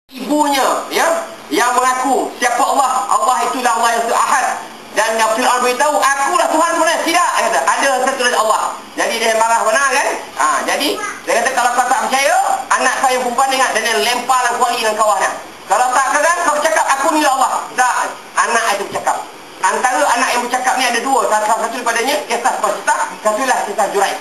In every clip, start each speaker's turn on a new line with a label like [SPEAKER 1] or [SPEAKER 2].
[SPEAKER 1] Ibunya yang mengaku siapa Allah. Allah itulah Allah yang Ahad. Dan Fir'aun beritahu, akulah Tuhan sebenarnya. Tidak, dia kata, ada satu lagi Allah. Jadi dia marah benar kan. Jadi dia kata, kalau kau tak percaya, anak kau yang perempuan ingat, dan dia lemparlah kuali dengan kawannya. Kalau tak kan kau cakap aku ni Allah. Tak, anak itu bercakap. Antara anak yang bercakap ni ada dua. Satu daripadanya kisah Pasitah, satulah kisah Juraij.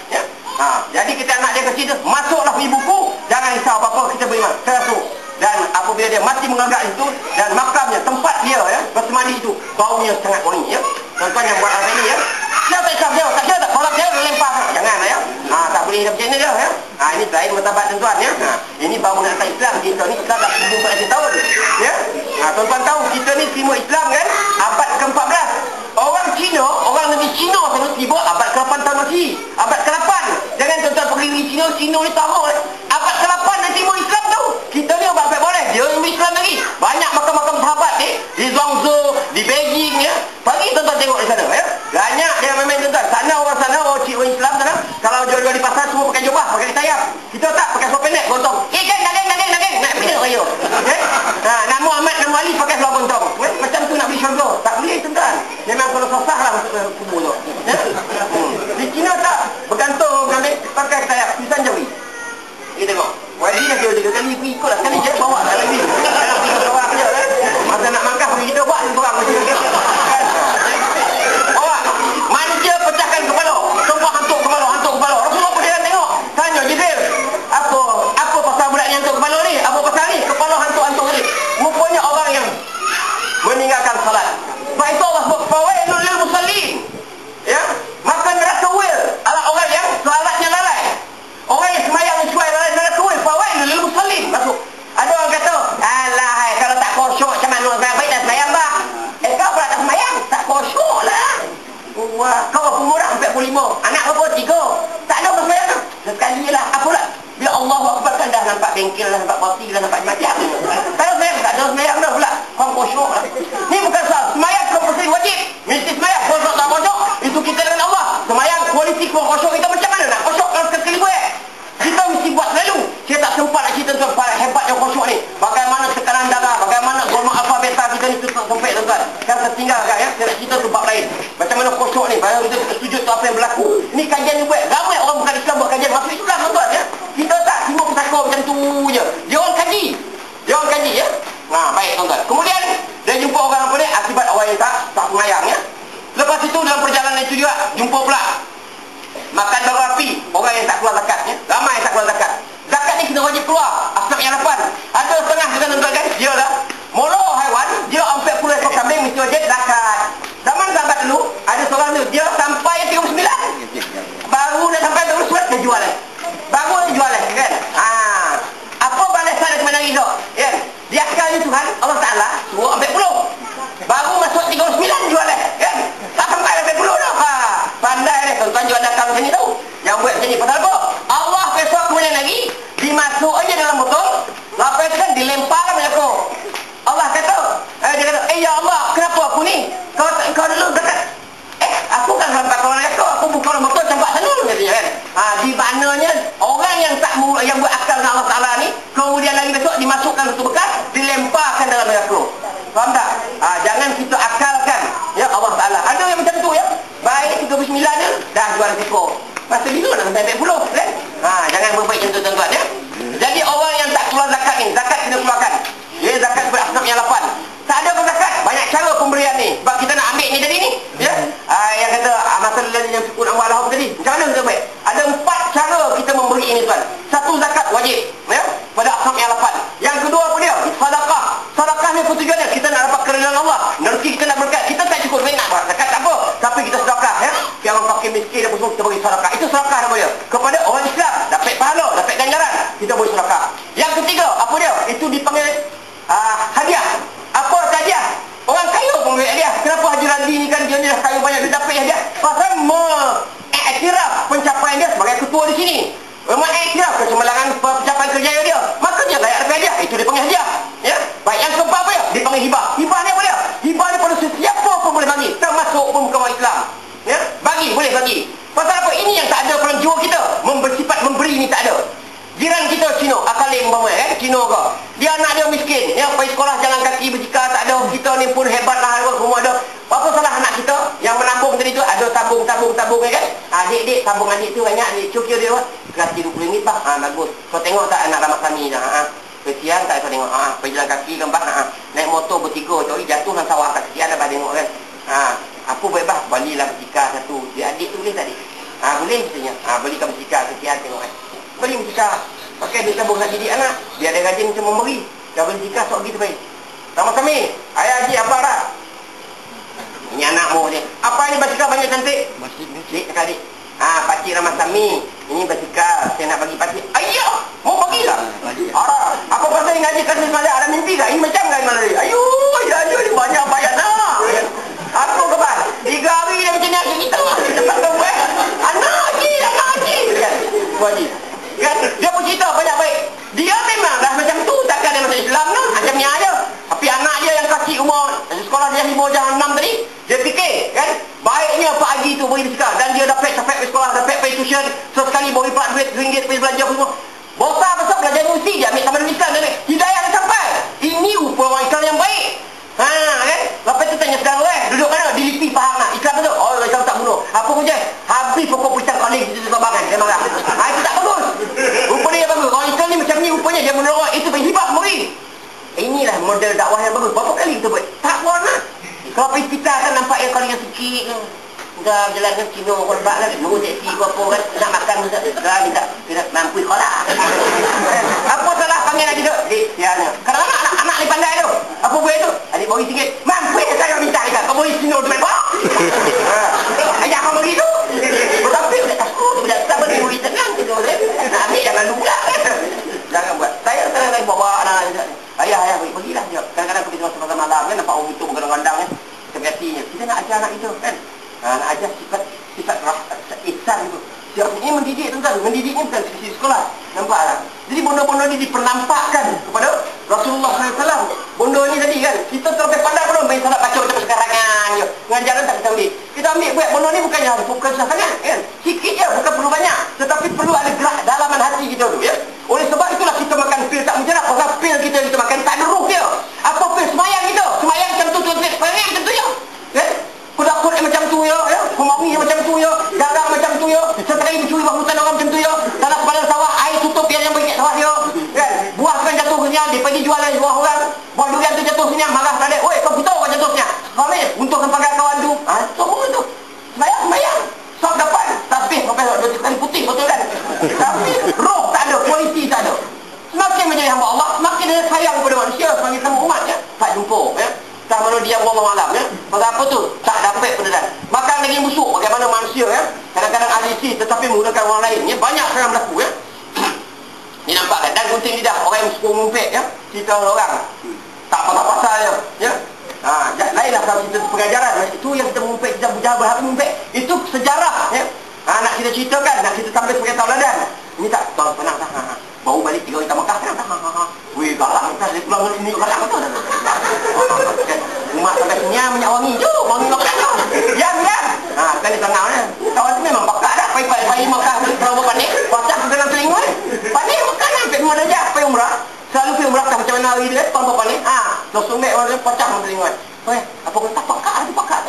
[SPEAKER 1] Jadi kita anak dia kecil tu, masuklah ibuku, jangan risau apa-apa, kita beriman. Terasuk. Dan apabila dia mati mengagak itu, dan makamnya, tempat dia bersemadi itu, baunya sangat wangi. Tuan-tuan yang buat hari ini dia tak isap dia, tak kira tak, kalau dia lempar, jangan tak boleh hidup macam ni dia ini selain martabat tuan-tuan ini bau nak tak Islam. Kita ni Islam dah 1400 tahun tuan-tuan tahu kita ni terima Islam kan abad ke-14. Orang Cina, orang negeri Cina sana tiba abad ke-8 tahun masih. Abad ke-8. Jangan tuan-tuan pergi negeri Cina ni tahu abad ke-8 dia terima Islam tahu. Kita ni abad boleh, dia Islam lagi. Banyak makam-makam sahabat di Zhuangzhou, di Beijing Pagi tuan-tuan tengok di sana banyak dia main tuan-tuan. Sana orang orang Islam sana kalau jual-jual di pasar semua pakai jubah, pakai sayap. Kita tak pakai seluar pendek, gontong. Kan daging nak beli raya. Nama Muhammad, nama Ali pakai seluar gontong. Macam tu nak beli syurga. Tak boleh tuan-tuan. Memang kalau susah lah masuk ke kubur tu. Di Cina tak bergantung kambing pakai sayap, pisan jari. Kita tengok. Wali dah dia kali ikutlah sekali je bawa tak lagi. Jangan pergi bawa je masa nak makan pergi kita buat seorang macam ni. Bawa manusia pecahkan kepala. Semua hantuk kepala. Rasulullah pun dia tengok. Tanya Jibril, apa pasal budak ni hantuk kepala ni? Apa pasal ni? Kepala hantuk-hantuk ni. Rupanya orang yang meninggalkan salat. Sebab itu Allah sebut fawailul lil musallin. Maka neraka wil adalah orang yang salatnya lalai. Orang yang semayang sesuai lalai neraka wil fawailul lil musallin. Masuk. Ada orang kata, alah kalau tak khusyuk macam mana orang baik dah semayang bah. Kau pula tak semayang, tak khusyuk lah. Wah, kau pemurah sampai 45. Anak berapa? 3. Tak ada orang semayang tu. Sekali lah. Apa lah? Bila Allah Akbar kan dah nampak bengkel lah, nampak parti lah, nampak macam. Tak ada semayang, tak ada semayang dah pula. Kau khusyuk lah. Ni bukan soal. Semayang kompulsori wajib. Mesti semayang. Khusyuk tak khusyuk, itu kita dengan Allah. Semayang kualiti khusyuk kita macam mana nak khusyuk kalau sekali buat? Kita mesti buat selalu. Saya tak sempat nak cerita tentang hebatnya khusyuk ni. Bagaimana tekanan darah, bagaimana golongan alfa beta kita ni sempit tuan-tuan. Yang tertinggal kan saya nak cerita tu bab lain. Macam mana khusyuk ni, bagaimana kita sujud tu apa yang berlaku. Ini kajian ni buat. Ramai orang bukan Islam buat kajian masuk Islam tuan-tuan Kita tak cuma pesakor macam tu je. Dia orang kaji. Baik tuan-tuan. Kemudian dia jumpa orang apa ni akibat orang yang tak semayang Lepas itu dalam perjalanan itu juga jumpa pula makan baru api orang yang tak keluar zakat ramai yang tak keluar zakat. Zakat ni kita wajib keluar. Asnaf yang 8 ada setengah kita tuan-tuan kan dia lah mula haiwan dia 40 ekor kambing mesti wajib zakat. Zaman sahabat dulu ada seorang tu dia sampai 39 baru dah sampai 39 dia jual baru dia jual kan. Apa balasan dari mana itu dia akalnya Tuhan Allah Ta'ala suruh ambil 10 baru masuk 39 jual kan tak sampai 40 dah pandai tuan-tuan jual akal macam ni tahu yang buat macam ni pasal apa Allah besok kemudian lagi dimasuk aja dalam botol lepas itu kan dilemparkan banyak aku Allah kata dia kata ya Allah kenapa aku ni kau dulu dekat aku kan sampai kawan aku buka dalam botol campak sana katanya kan di mananya orang yang tak yang buat akal dengan Allah Ta'ala ni kemudian lagi besok dimasukkan satu bekas dilemparkan dalam neraka. Faham tak? Jangan kita akalkan Allah Ta'ala ada yang macam tu baik 39 je dah jual risiko masa bila nak sampai 40 kan? Jangan berbaik macam tu tuan-tuan Jadi orang yang tak keluar zakat ni zakat kena keluarkan zakat berasnaf yang 8 tak ada zakat banyak cara pemberian ni sebab kita nak ambil ni tadi ni yang kata masalah yang sukun awal tadi macam mana kita buat ada 4 cara kita memberi ini tuan. Satu zakat wajib pada asnaf yang 8. Yang kedua apa dia? Sedekah ni tujuannya kita nak dapat keridhaan Allah rezeki kita nak berkat kita tak cukup duit nak zakat tak apa tapi kita sedekah yang orang fakir miskin apa semua kita bagi sedekah itu sedekah nama dia kepada orang Islam dapat pahala dapat ganjaran kita beri sedekah. Yang ketiga apa dia? Itu dipanggil hadiah. Apa hadiah? Orang kaya pun beri hadiah. Kenapa Haji Razli ni kan dia ni dah kaya banyak dia dapat hadiah pasal mengiktiraf pencapaian dia sebagai ketua di sini mengiktiraf kecemerlangan pencapaian kerja dia maka dia layak dapat hadiah itu dipanggil hadiah baik yang keempat apa dia? Dipanggil hibah. Hibah ni apa dia? Hibah ni pada sesiapa pun boleh bagi termasuk pun bukan orang Islam bagi boleh bagi pasal apa? Ini yang tak ada dalam jiwa kita bersifat memberi ni tak ada. Jiran kita Cina Akalim Cina ke dia anak dia miskin rajin ya, pergi sekolah jalan kaki berjika tak ada. Kita ni pun hebat lah, rumah ada. Apa salah anak kita yang menabung tadi tu, ada tabung kan. Adik tabung adik tu banyak, adik cukir dia kasih RM20 bah. Bagus. Kau tengok tak anak Rahmat Sami dah. Kesian tak kau tengok. Pergi jalan kaki kan bah. Naik motor bertiga cari jatuh dalam sawah, tak kesian dah bah tengok kan. Apa baik bah, belilah berjika satu. Dia adik tu boleh tak adik? Boleh katanya. Belikan berjika, kesian tengok kan. Beli berjika. Pakai duit tabung nak didik anak. Dia ada rajin macam memberi. Dah berjika sok gitu baik. Rahmat Sami, ayah haji abang dah. Ini anakmu ni. Apa ni basikal banyak cantik? Basikal adik. Pakcik Rahmat Sami. Ini basikal. Saya nak bagi pakcik. Ayah! Mau bagilah? Apa pasal ngaji kasih semalam? Ada mimpi tak? Ini macam kan malam ni? Ayuh! Ya ni banyak banyak nak. Apa kabar? 3 hari dah macam ni aja kita. Tempat kau anak haji. Haji. Kan? Dia pun cerita banyak baik. Dia memang dah macam tu. Takkan dia masuk Islam lah. Macam ni aja. Tapi anak dia yang kecil umur sekolah dia 5 jam 6 tadi, dia fikir kan, baiknya Pak Haji tu beri basikal. Dan dia dapat pergi sekolah, dapat pergi tuition. Sekali beri pula duit RM1 pergi belajar semua. Bosan besar belajar mesti dia ambil taman basikal dia. Hidayah dia sampai. Ini rupa orang Islam yang baik. Kan? Lepas tu tanya saudara duduk mana? Dilipi faham nak. Islam tu. Oh, Islam tak bunuh. Apa pun je. Habis pokok pisang kali kita sabarkan. Dia marah. Itu tak bagus. Rupa dia bagus. Orang Islam ni macam ni rupanya dia menolong. Itu penghibah memberi. Inilah model dakwah yang bagus. Berapa kali kita buat? Tak buat lah. Kalau pergi hospital kan nampak yang kau yang sikit kan. Dah berjalan kan Cina korban lah. Nunggu seksi ke apa kan. Nak makan tu tak. Tidak mampu sekolah. Apa salah panggil lagi tu? Dik, sianya. Kadang-kadang anak ni pandai tu. Apa boleh tu? Adik bagi sikit. Mampu saya minta ikan. Kau bagi Cina tu main bola. Ayah kau bagi tu. Tetapi budak tak beri murid tenang. Ambil jangan lupa kan. Jangan buat. Saya sering bawa anak. Ayah pergilah dia. Kadang-kadang kita tengok semasa malam kan, nampak orang hitung kadang-kadang kan. Kebiasanya. Kita nak ajar anak itu kan. Nak ajar sifat ihsan itu. Ini mendidik tuan-tuan. Mendidiknya bukan sisi sekolah. Nampak tak? Jadi benda-benda ni dipernampakkan kepada Rasulullah SAW. Benda ni tadi kan, kita terlebih pandai pun main salat baca macam sekarangan je. Ngajaran tak kita ambil. Kita ambil buat benda ni bukannya fokus sangat kan. Sikit je, bukan perlu banyak. Tetapi perlu ada gerak dalaman hati kita tu ya. Oleh sebab itulah kita makan pil tak mujarab. Pasal pil kita makan tak ada ruh dia. Apa pil? Semayang kita. Semayang macam tu tuan-tuan. Semayang macam tu je. Kan? Kuda-kuda macam tu ya. Kumawi macam tu ya. Garang macam tu ya. Setelah mencuri bahutan orang macam tu ya. Dalam kepala sawah, air tutup yang bagi sawah dia. Kan? Buah kan jatuh senyap. Dia pergi jual lagi buah orang. Buah durian tu jatuh senyap. Marah tak ada. Oi, kau beritahu kau jatuh senyap. Kau ni, untungkan pakai kawan tu. Semua tu. Semayang. Sok dapat. Tapi sampai kali putih betul kan? Tapi roh tak ada. Kualiti tak ada. Semakin menjadi hamba Allah, semakin dia sayang kepada manusia. Semakin sama umat ya. Tak jumpa ya. Tak mana dia wallahu alam ya. Pasal apa tu? Tak dapat peneran. Makan lagi busuk bagaimana manusia ya. Kadang-kadang ahli isi tetapi menggunakan orang lain ya. Banyak sekarang berlaku ya. Ni nampak kan? Dan gunting lidah orang yang suka ngumpet ya. Cerita orang. Tak pasal-pasalnya ya. Lainlah kalau kita pengajaran. Itu yang kita ngumpet, kita berjabat ngumpet. Itu sejarah ya. Nak kita ceritakan, nak kita sampai sebagai tauladan. Ini tak tahu pernah tak. Baru balik 3 hari tak makan kan. Weh galak kan. Dia pulang ini galak betul. Umat sampai senyam minyak wangi je. Wangi makan tu. Yang. Kan dia tengah ni. Kawan tu memang bakar dah. Pai makan kalau panik. Pasal ke dalam telinga ni. Panik makan sampai mana je. Pai umrah. Selalu pergi umrah tak macam mana hari dia. Tanpa panik. Langsung naik orang dia pecah dalam telinga. Weh, apa kau tak bakar tu bakar.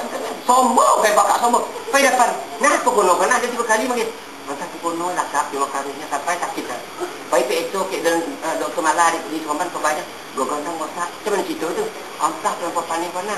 [SPEAKER 1] Sombong kai bakar sombong. Pai depan. Nah aku kono kan ada 3 kali panggil. Masa aku kono lah kap terima kasihnya sampai sakit dah. Pai esok ke dalam Dr. Mala di Sukamban ke banyak. Gua gondong bosak. Macam mana cerita tu? Entah kenapa panik mana.